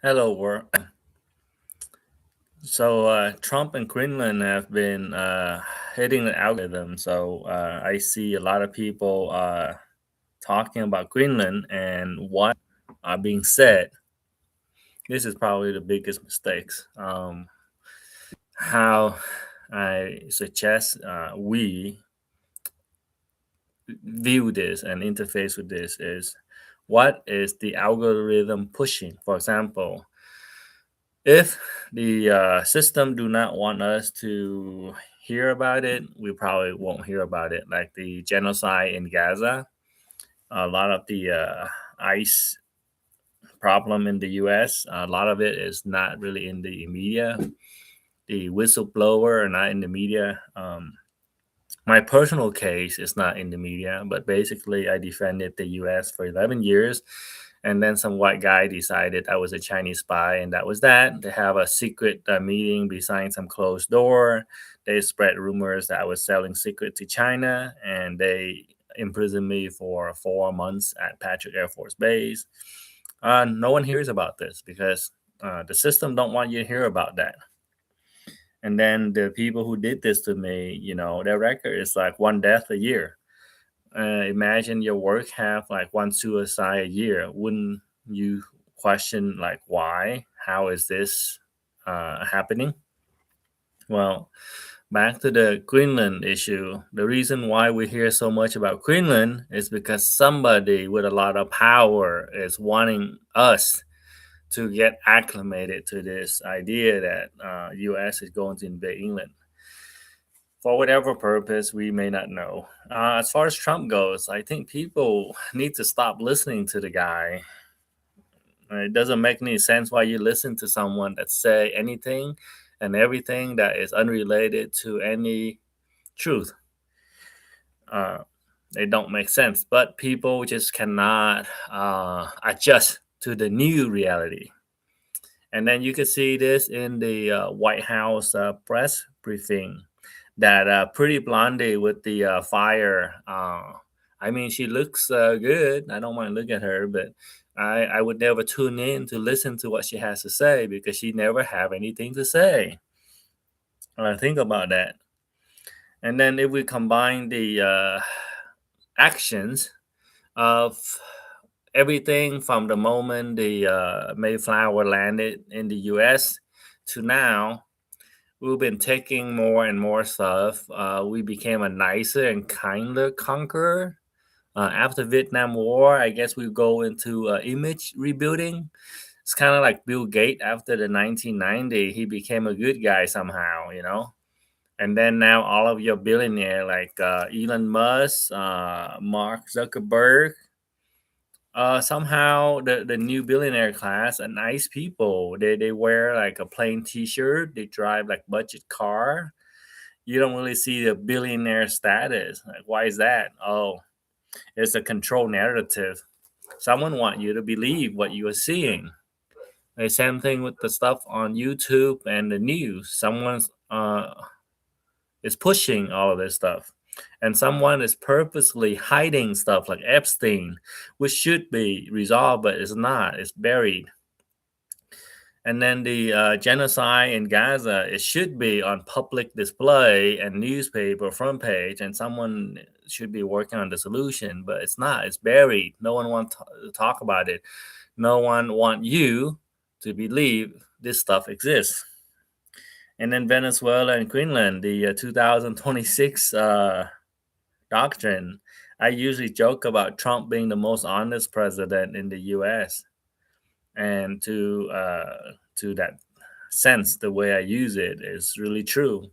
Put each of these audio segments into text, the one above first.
Hello, world. So Trump and Greenland have been hitting the algorithm. So I see a lot of people talking about Greenland and what are being said. This is probably the biggest mistakes. How I suggest we view this and interface with this is what is the algorithm pushing? For example, if the system do not want us to hear about it, we probably won't hear about it. Like the genocide in Gaza, a lot of the ICE problem in the U.S., a lot of it is not really in the media. The whistleblower are not in the media. My personal case is not in the media, but basically, I defended the US for 11 years. And then some white guy decided I was a Chinese spy, and that was that. They have a secret meeting behind some closed door. They spread rumors that I was selling secret to China, and they imprisoned me for 4 months at Patrick Air Force Base. No one hears about this because the system don't want you to hear about that. And then the people who did this to me, their record is like one death a year. Imagine your work have like one suicide a year. Wouldn't you question like why? How is this happening? Well, back to the Greenland issue. The reason why we hear so much about Greenland is because somebody with a lot of power is wanting us to get acclimated to this idea that U.S. is going to invade England for whatever purpose we may not know. As far as Trump goes, I think people need to stop listening to the guy. It doesn't make any sense why you listen to someone that say anything and everything that is unrelated to any truth. Uh, they don't make sense, but people just cannot adjust to the new reality. And then you can see this in the White House press briefing. That pretty blondie with the fire. I mean, she looks good. I don't want to look at her, but I would never tune in to listen to what she has to say because she never have anything to say. Think about that. And then if we combine the actions of everything from the moment the Mayflower landed in the U.S. to now, we've been taking more and more stuff. We became a nicer and kinder conqueror. After Vietnam War, I guess we go into image rebuilding. It's kind of like Bill Gates after the 1990. He became a good guy somehow. And then now all of your billionaire like Elon Musk, Mark Zuckerberg, somehow the new billionaire class are nice people. They wear like a plain T-shirt. They drive like budget car. You don't really see the billionaire status. Like, why is that? Oh, it's a control narrative. Someone want you to believe what you are seeing. The same thing with the stuff on YouTube and the news. Someone is pushing all of this stuff. And someone is purposely hiding stuff like Epstein, which should be resolved, but it's not. It's buried. And then the genocide in Gaza, it should be on public display and newspaper front page, and someone should be working on the solution, but it's not. It's buried. No one wants to talk about it. No one want you to believe this stuff exists. And then Venezuela and Greenland, the 2026 doctrine. I usually joke about Trump being the most honest president in the U.S. and to that sense, the way I use it is really true.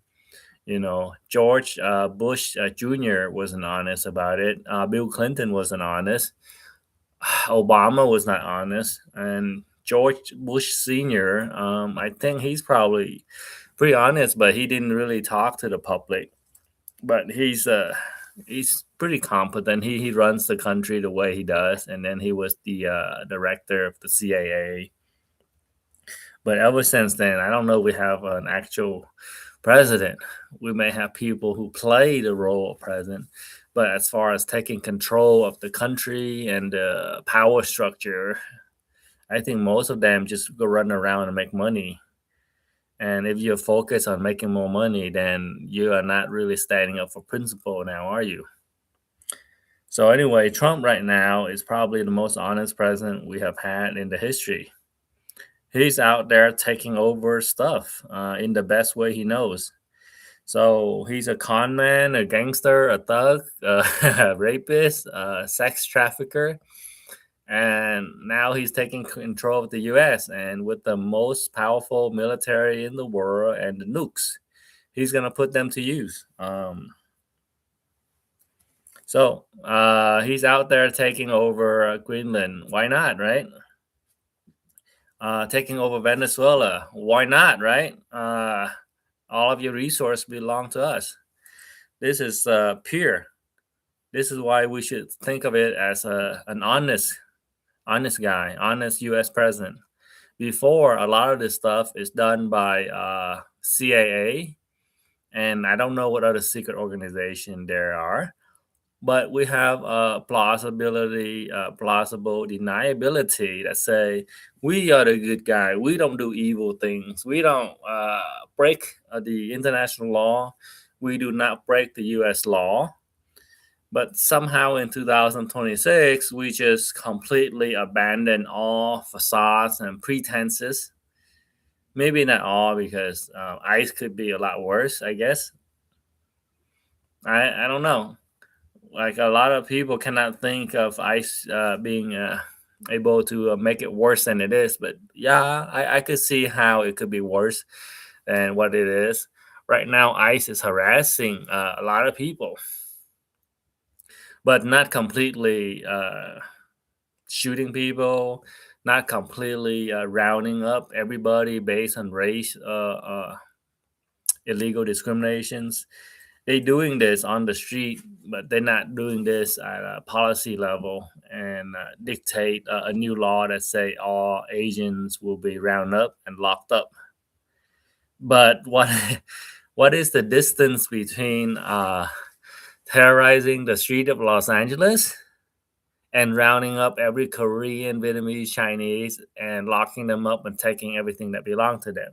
George Bush Jr. wasn't honest about it. Bill Clinton wasn't honest. Obama was not honest, and George Bush Sr. I think he's probably pretty honest, but he didn't really talk to the public. But he's pretty competent. He runs the country the way he does, and then he was the director of the CIA. But ever since then, I don't know. We have an actual president. We may have people who play the role of president, but as far as taking control of the country and the power structure, I think most of them just go run around and make money. And if you're focused on making more money, then you are not really standing up for principle now, are you? So anyway, Trump right now is probably the most honest president we have had in the history. He's out there taking over stuff in the best way he knows. So he's a con man, a gangster, a thug, a rapist, a sex trafficker, and now he's taking control of the U.S. and with the most powerful military in the world and the nukes, he's gonna put them to use. So he's out there taking over Greenland. Why not, right? Taking over Venezuela. Why not, right? All of your resources belong to us. This is pure. This is why we should think of it as an honest guy, honest U.S. president. Before, a lot of this stuff is done by CIA, and I don't know what other secret organization there are. But we have plausible deniability that say we are the good guy. We don't do evil things. We don't break the international law. We do not break the U.S. law. But somehow in 2026, we just completely abandon all facades and pretenses. Maybe not all, because ICE could be a lot worse, I guess. I don't know. Like a lot of people cannot think of ICE being able to make it worse than it is. But yeah, I could see how it could be worse than what it is. Right now, ICE is harassing a lot of people, but not completely shooting people, not completely rounding up everybody based on race, illegal discriminations. They're doing this on the street, but they're not doing this at a policy level and dictate a new law that say all Asians will be rounded up and locked up. But what what is the distance between terrorizing the street of Los Angeles and rounding up every Korean, Vietnamese, Chinese, and locking them up and taking everything that belonged to them?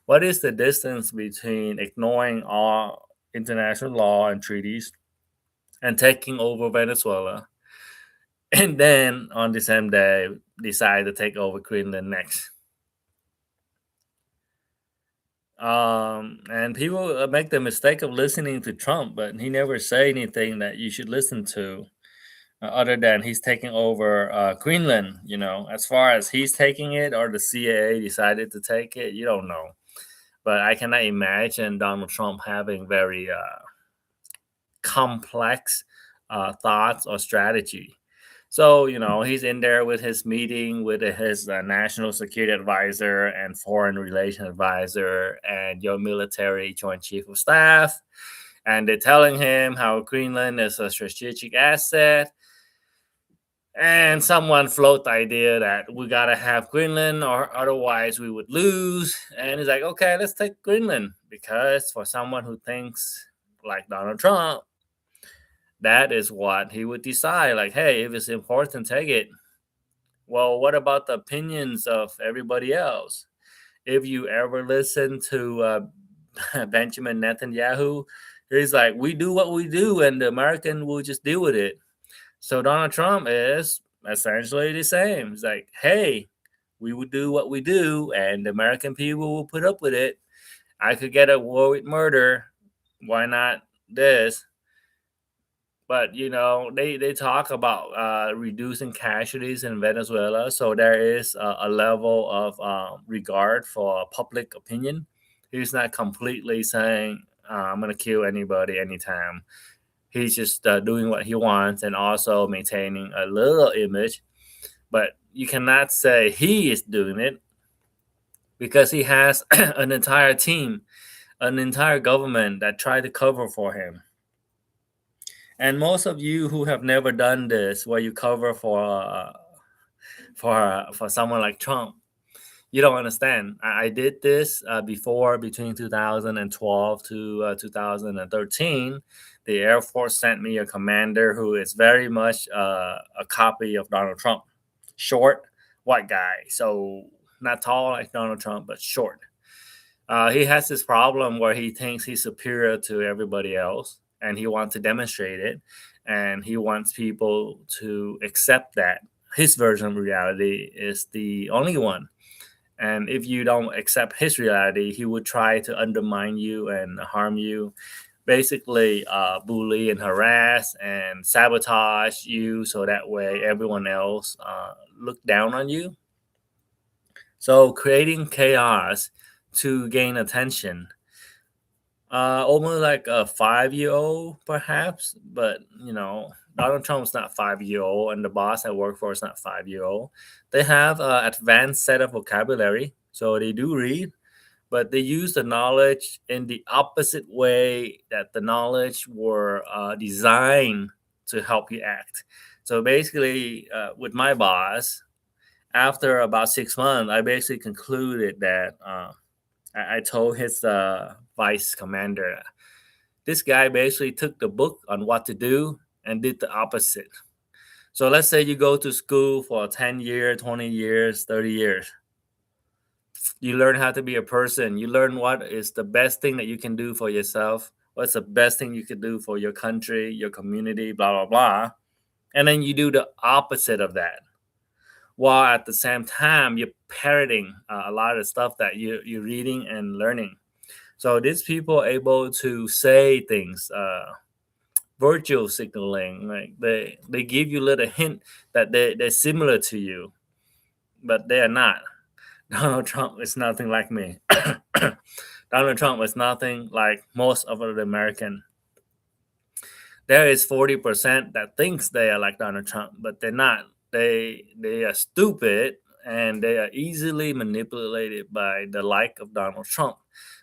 What is the distance between ignoring all international law and treaties and taking over Venezuela, and then on the same day decide to take over Greenland next? And people make the mistake of listening to Trump, but he never say anything that you should listen to, other than he's taking over Greenland. You know, as far as he's taking it or the CIA decided to take it, you don't know. But I cannot imagine Donald Trump having very complex thoughts or strategy. So, you know, he's in there with his meeting with his national security advisor and foreign relation advisor and your military joint chief of staff. And they're telling him how Greenland is a strategic asset. And someone float the idea that we got to have Greenland or otherwise we would lose. And he's like, okay, let's take Greenland. Because for someone who thinks like Donald Trump, that is what he would decide. Like, hey, if it's important, take it. Well, what about the opinions of everybody else? If you ever listen to Benjamin Netanyahu, he's like, we do what we do, and the American will just deal with it. So Donald Trump is essentially the same. He's like, hey, we will do what we do, and the American people will put up with it. I could get a war with murder. Why not this? But you know, they talk about reducing casualties in Venezuela, so there is a level of regard for public opinion. He's not completely saying I'm gonna kill anybody anytime. He's just doing what he wants and also maintaining a little image. But you cannot say he is doing it because he has an entire team, an entire government that try to cover for him. And most of you who have never done this, where you cover for someone like Trump, you don't understand. I did this before between 2012 to 2013. The Air Force sent me a commander who is very much a copy of Donald Trump. Short, white guy, so not tall like Donald Trump, but short. He has this problem where he thinks he's superior to everybody else, and he wants to demonstrate it, and he wants people to accept that his version of reality is the only one. And if you don't accept his reality, he would try to undermine you and harm you, basically bully and harass and sabotage you, so that way everyone else look down on you. So creating chaos to gain attention, almost like a 5-year old, perhaps. But Donald Trump's not 5-year old, and the boss I work for is not 5-year old. They have an advanced set of vocabulary, so they do read, but they use the knowledge in the opposite way that the knowledge were designed to help you act. So basically, with my boss, after about 6 months, I basically concluded that I told his vice commander, this guy basically took the book on what to do and did the opposite. So let's say you go to school for 10 years, 20 years, 30 years. You learn how to be a person. You learn what is the best thing that you can do for yourself. What's the best thing you could do for your country, your community, blah, blah, blah. And then you do the opposite of that. While at the same time, you're parroting a lot of stuff that you're reading and learning. So these people are able to say things, virtual signaling, like they give you a little hint that they're similar to you, but they are not. Donald Trump is nothing like me. Donald Trump is nothing like most of the American. There is 40% that thinks they are like Donald Trump, but they're not. They are stupid, and they are easily manipulated by the like of Donald Trump,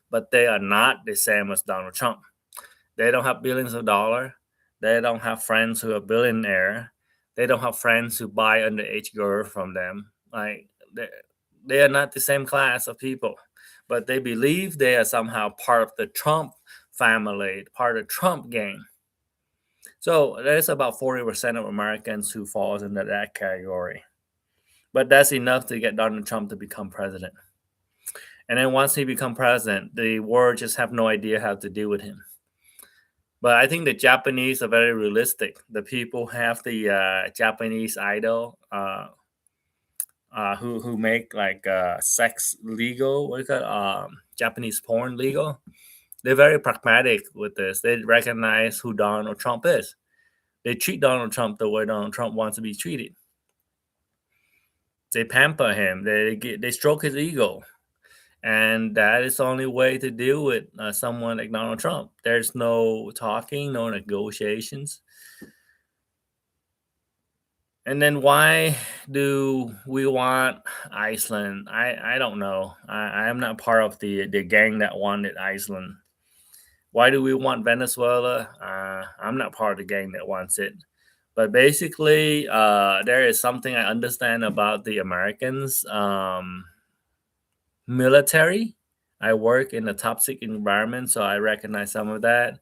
but they are not the same as Donald Trump. They don't have billions of dollars. They don't have friends who are billionaire. They don't have friends who buy underage girl from them. Like they are not the same class of people, but they believe they are somehow part of the Trump family, part of the Trump gang. So there's about 40% of Americans who falls into that category. But that's enough to get Donald Trump to become president. And then once he become president, the world just have no idea how to deal with him. But I think the Japanese are very realistic. The people have the Japanese idol who make like sex legal. What do you call it? Japanese porn legal. They're very pragmatic with this. They recognize who Donald Trump is. They treat Donald Trump the way Donald Trump wants to be treated. They pamper him. They stroke his ego, and that is the only way to deal with someone like Donald Trump. There's no talking, no negotiations. And then why do we want Iceland? I don't know. I am not part of the gang that wanted Iceland. Why do we want Venezuela? I'm not part of the gang that wants it. But basically, there is something I understand about the Americans military. I work in a top secret environment, so I recognize some of that.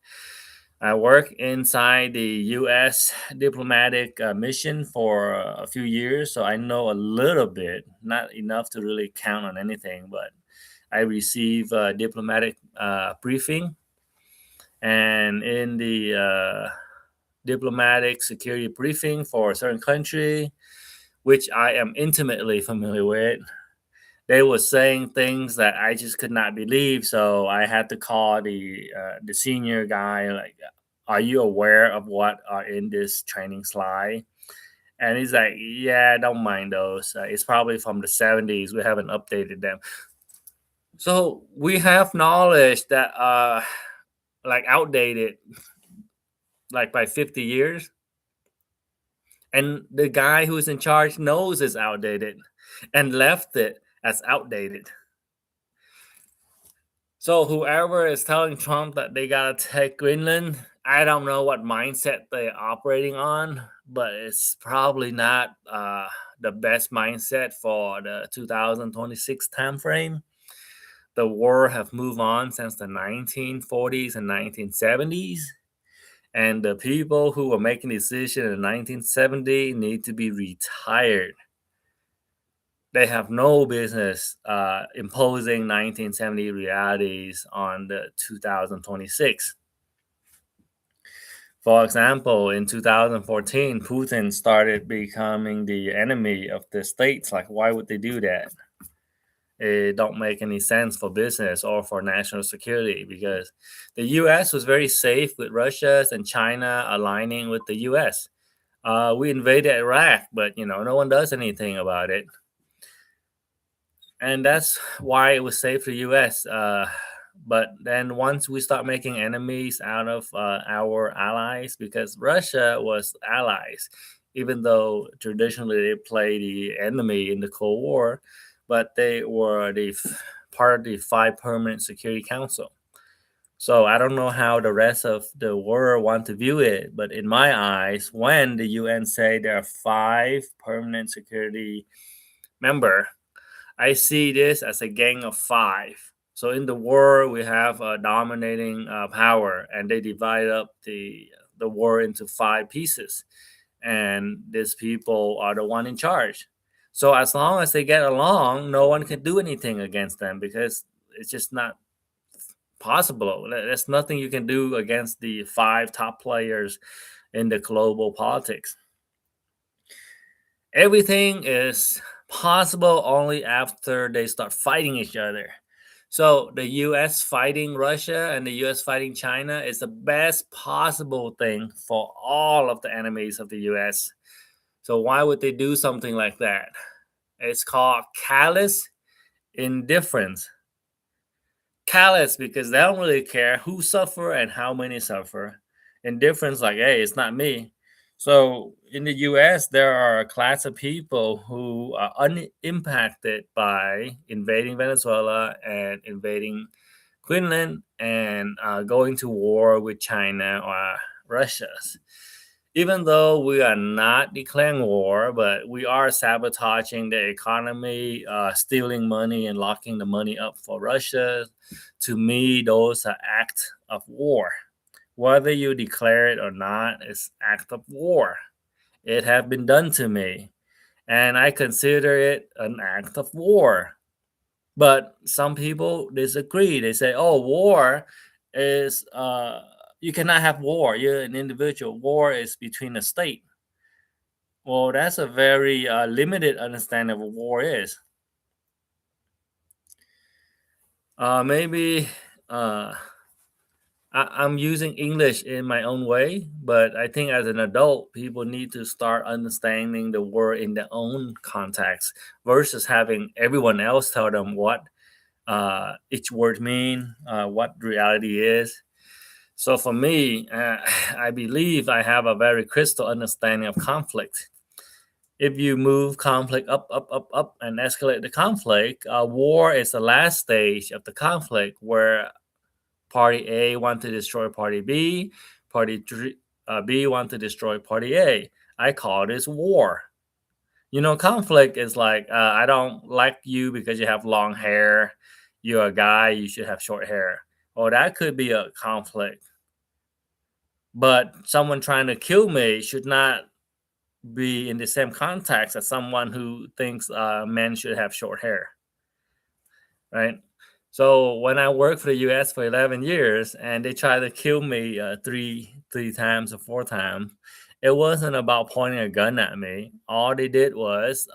I work inside the U.S. diplomatic mission for a few years, so I know a little bit, not enough to really count on anything, but I receive diplomatic briefing. And in the diplomatic security briefing for a certain country, which I am intimately familiar with, they were saying things that I just could not believe. So I had to call the senior guy, like, "Are you aware of what are in this training slide?" And he's like, "Yeah, don't mind those. It's probably from the 70s. We haven't updated them." So we have knowledge that like outdated, like by 50 years. And the guy who's in charge knows it's outdated and left it as outdated. So whoever is telling Trump that they gotta take Greenland, I don't know what mindset they're operating on, but it's probably not the best mindset for the 2026 timeframe. The war have moved on since the 1940s and 1970s. And the people who were making decisions in 1970 need to be retired. they have no business imposing 1970 realities on the 2026. For example, in 2014, Putin started becoming the enemy of the states. Like, why would they do that? It don't make any sense for business or for national security, because the U.S. was very safe with Russia and China aligning with the U.S. We invaded Iraq, but no one does anything about it, and that's why it was safe for the U.S. But then once we start making enemies out of our allies, because Russia was allies, even though traditionally they play the enemy in the Cold War, but they were part of the Five Permanent Security Council. So I don't know how the rest of the world want to view it, but in my eyes, when the UN say there are five permanent security member, I see this as a gang of five. So in the world, we have a dominating power, and they divide up the world into five pieces, and these people are the one in charge. So as long as they get along, no one can do anything against them, because it's just not possible. There's nothing you can do against the five top players in the global politics. Everything is possible only after they start fighting each other. So the US fighting Russia and the US fighting China is the best possible thing for all of the enemies of the US. So why would they do something like that? It's called callous indifference. Callous because they don't really care who suffer and how many suffer. Indifference, like, hey, it's not me. So in the US, there are a class of people who are unimpacted by invading Venezuela and invading Greenland and going to war with China or Russia. Even though we are not declaring war, but we are sabotaging the economy, stealing money and locking the money up for Russia. To me, those are acts of war. Whether you declare it or not, it's act of war. It have been done to me, and I consider it an act of war. But some people disagree. They say, "Oh, war is you cannot have war. You're an individual. War is between a state." Well, that's a very limited understanding of what war is. Maybe uh, I'm using English in my own way, but I think as an adult, people need to start understanding the word in their own context versus having everyone else tell them what each word mean, what reality is. So for me, I believe I have a very crystal understanding of conflict. If you move conflict up, up, up, up, and escalate the conflict, war is the last stage of the conflict where Party A want to destroy Party B, B want to destroy Party A. I call this war. Conflict is like, I don't like you because you have long hair. You're a guy, you should have short hair. Well, that could be a conflict. But someone trying to kill me should not be in the same context as someone who thinks men should have short hair, right? So when I worked for the U.S. for 11 years and they tried to kill me three times or four times, it wasn't about pointing a gun at me. All they did was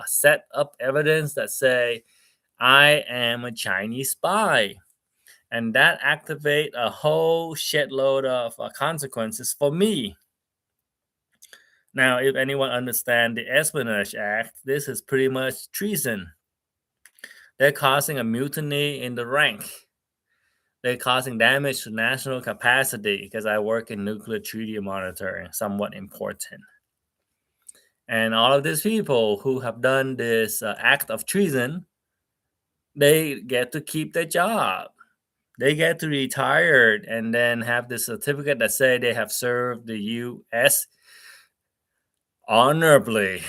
set up evidence that say I am a Chinese spy, and that activate a whole shitload of consequences for me. Now, if anyone understand the Espionage Act, this is pretty much treason. They're causing a mutiny in the rank. They're causing damage to national capacity because I work in nuclear treaty monitoring, somewhat important. And all of these people who have done this act of treason, they get to keep their job. They get to retire and then have the certificate that say they have served the U.S. honorably.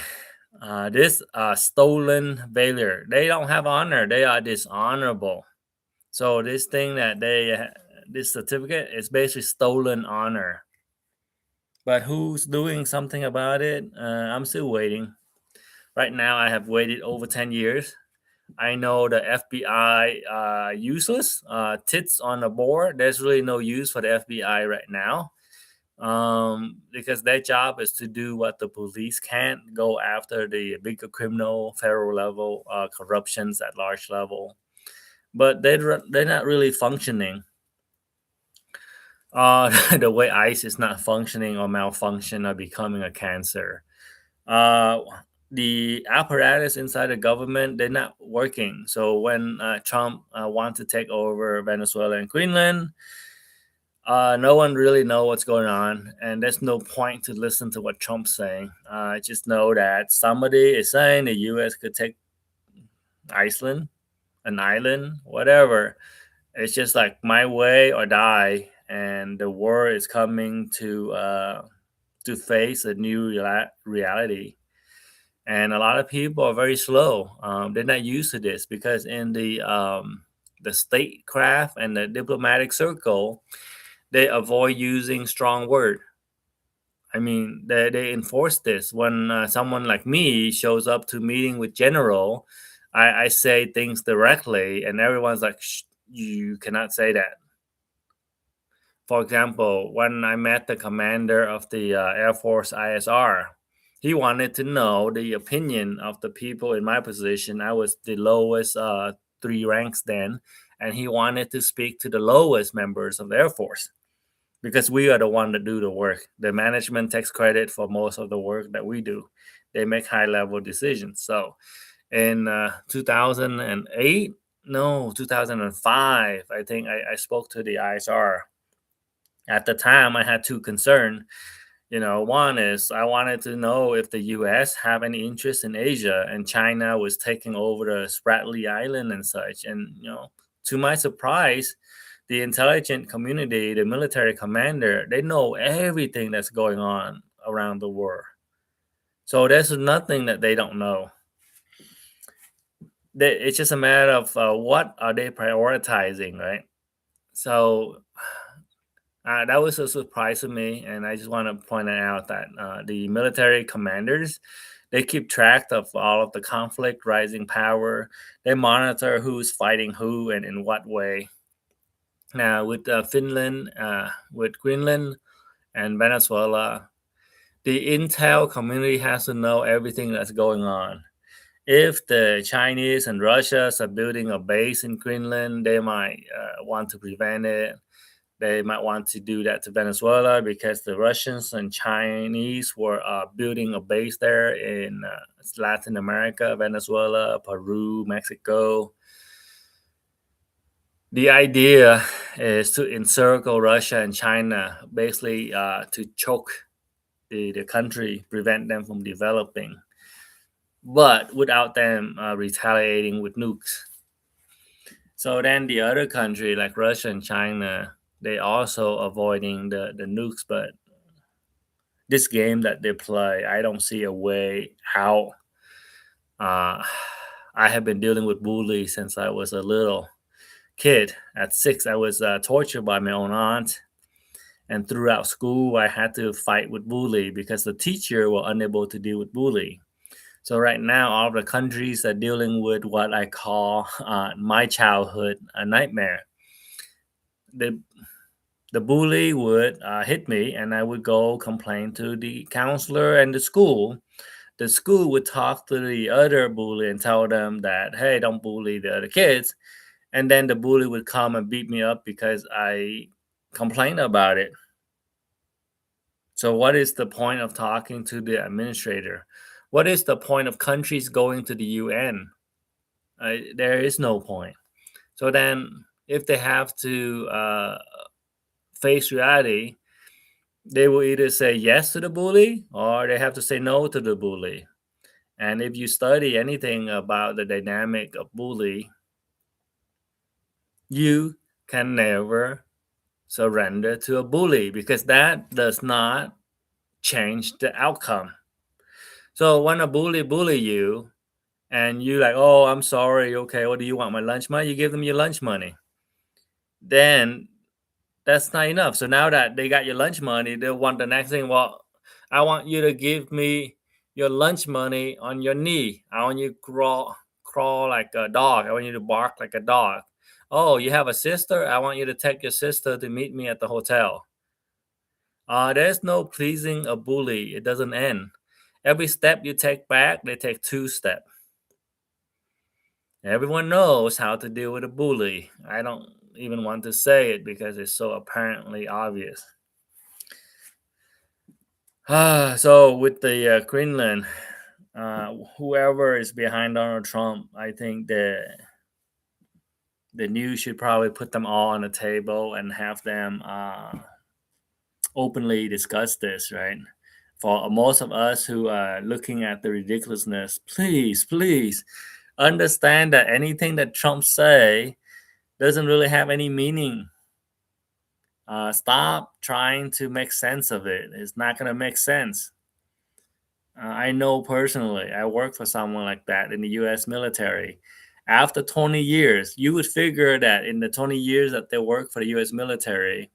This stolen valor. They don't have honor. They are dishonorable. So this thing that this certificate is basically stolen honor. But who's doing something about it? I'm still waiting. Right now, I have waited over 10 years. I know the FBI useless, tits on the board. There's really no use for the FBI right now, because their job is to do what the police can't, go after the bigger criminal, federal level corruptions at large level. But they're not really functioning. The way ICE is not functioning or malfunction or becoming a cancer. Uh, the apparatus inside the government, they're not working. So when Trump wants to take over Venezuela and Greenland, no one really know what's going on, and there's no point to listen to what Trump's saying. Just know that somebody is saying the U.S. could take Iceland, an island, whatever. It's just like my way or die, and the world is coming to face a new reality. And a lot of people are very slow. They're not used to this because in the statecraft and the diplomatic circle, they avoid using strong word. I mean, they enforce this. When someone like me shows up to meeting with general, I say things directly, and everyone's like, Shh, "You cannot say that." For example, when I met the commander of the Air Force ISR, he wanted to know the opinion of the people in my position. I was the lowest three ranks then, and he wanted to speak to the lowest members of the Air Force because we are the one that do the work. The management takes credit for most of the work that we do. They make high level decisions. So in 2008, no, 2005, I think I spoke to the ISR. At the time, I had two concerns. One is I wanted to know if the US have any interest in Asia, and China was taking over the Spratly Island and such. And, to my surprise, the intelligent community, the military commander, they know everything that's going on around the world. So there's nothing that they don't know. It's just a matter of what are they prioritizing, right? So that was a surprise to me, and I just want to point out that the military commanders, they keep track of all of the conflict, rising power. They monitor who's fighting who and in what way. Now, with Finland, with Greenland and Venezuela, the intel community has to know everything that's going on. If the Chinese and Russians are building a base in Greenland, they might want to prevent it. They might want to do that to Venezuela because the Russians and Chinese were building a base there in Latin America, Venezuela, Peru, Mexico. The idea is to encircle Russia and China, basically to choke the country, prevent them from developing, but without them retaliating with nukes. So then the other country, like Russia and China, they also avoiding the nukes, but this game that they play, I don't see a way out. Uh, I have been dealing with bullies since I was a little kid. At 6, I was tortured by my own aunt, and throughout school, I had to fight with bully because the teacher were unable to deal with bully. So right now, all the countries are dealing with what I call my childhood a nightmare. The the bully would hit me, and I would go complain to the counselor and the school. The school would talk to the other bully and tell them that, hey, don't bully the other kids. And then the bully would come and beat me up because I complained about it. So, what is the point of talking to the administrator? What is the point of countries going to the UN? There is no point. So, then if they have to face reality, they will either say yes to the bully or they have to say no to the bully. And if you study anything about the dynamic of bully, you can never surrender to a bully because that does not change the outcome. So when a bully you and you like, oh, I'm sorry, okay, what do you want? My lunch money? You give them your lunch money. Then that's not enough. So now that they got your lunch money, they want the next thing. Well, I want you to give me your lunch money on your knee. I want you to crawl like a dog. I want you to bark like a dog. Oh, you have a sister? I want you to take your sister to meet me at the hotel. There's no pleasing a bully. It doesn't end. Every step you take back, they take two steps. Everyone knows how to deal with a bully. I don't even want to say it because it's so apparently obvious. So with the Greenland, whoever is behind Donald Trump, I think the news should probably put them all on the table and have them openly discuss this, right? For most of us who are looking at the ridiculousness, please understand that anything that Trump say doesn't really have any meaning. Stop trying to make sense of it. It's not going to make sense. I know personally, I work for someone like that in the US military. After 20 years, you would figure that in the 20 years that they work for the US military,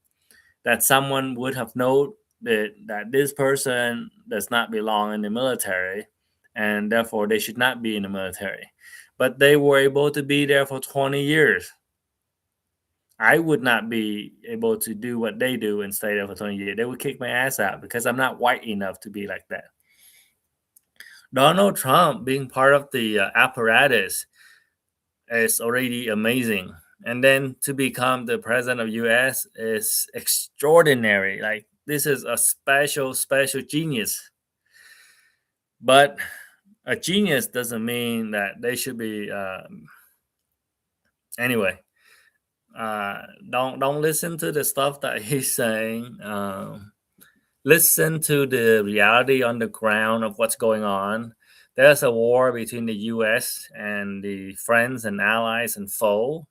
that someone would have known that this person does not belong in the military and therefore they should not be in the military. But they were able to be there for 20 years. I would not be able to do what they do and stay there for 20 years. They would kick my ass out because I'm not white enough to be like that. Donald Trump being part of the apparatus is already amazing. And then to become the president of US is extraordinary. Like this is a special genius. But a genius doesn't mean that they should be anyway. Don't listen to the stuff that he's saying. Listen to the reality on the ground of what's going on. There's a war between the US and the friends and allies and foe.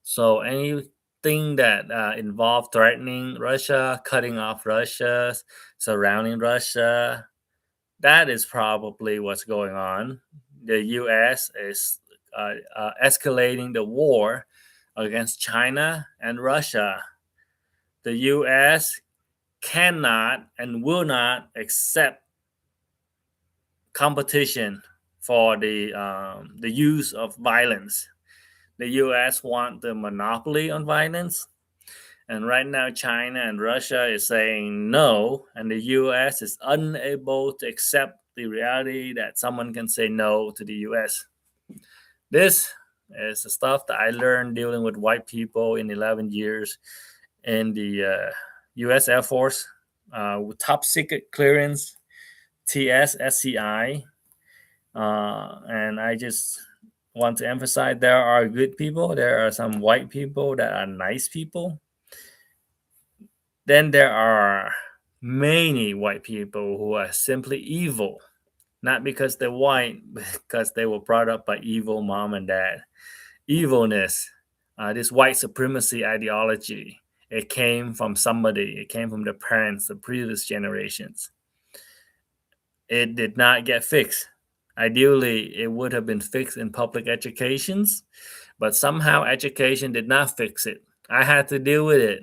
So anything that involved threatening Russia, cutting off Russia, surrounding Russia, that is probably what's going on. The US is escalating the war against China and Russia. The US cannot and will not accept competition for the use of violence. The U.S. want the monopoly on violence, and right now China and Russia is saying no, and the U.S. is unable to accept the reality that someone can say no to the U.S. This is the stuff that I learned dealing with white people in 11 years in the U.S. Air Force with top secret clearance, TSSCI. And I just want to emphasize there are good people, there are some white people that are nice people. Then there are many white people who are simply evil, not because they're white, but because they were brought up by evil mom and dad. Evilness, this white supremacy ideology, it came from somebody, it came from the parents, the previous generations. It did not get fixed. Ideally, it would have been fixed in public educations, but somehow education did not fix it. I had to deal with it.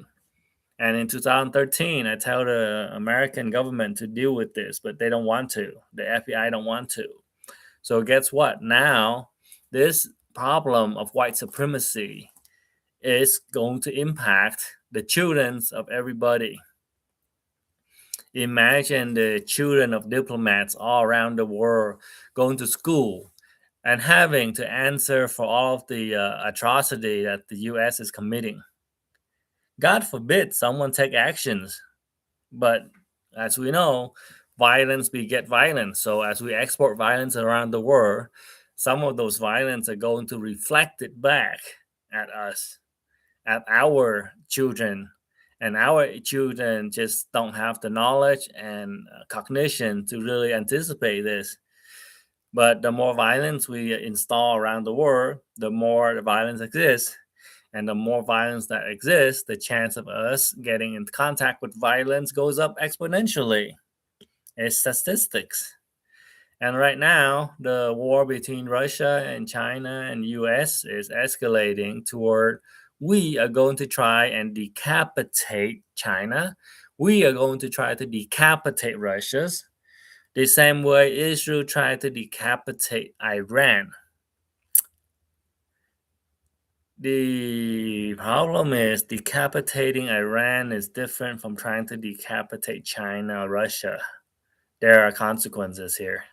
And in 2013, I tell the American government to deal with this, but they don't want to. The FBI don't want to. So guess what? Now, this problem of white supremacy is going to impact the children of everybody. Imagine the children of diplomats all around the world going to school and having to answer for all of the atrocity that the US is committing. God forbid someone take actions, but as we know, violence beget violence. So as we export violence around the world, some of those violence are going to reflect it back at us, at our children. And our children just don't have the knowledge and cognition to really anticipate this. But the more violence we install around the world, the more the violence exists. And the more violence that exists, the chance of us getting in contact with violence goes up exponentially. It's statistics. And right now, the war between Russia and China and US is escalating toward we are going to try and decapitate China. We are going to try to decapitate Russia. The same way Israel tried to decapitate Iran. The problem is decapitating Iran is different from trying to decapitate China or Russia. There are consequences here.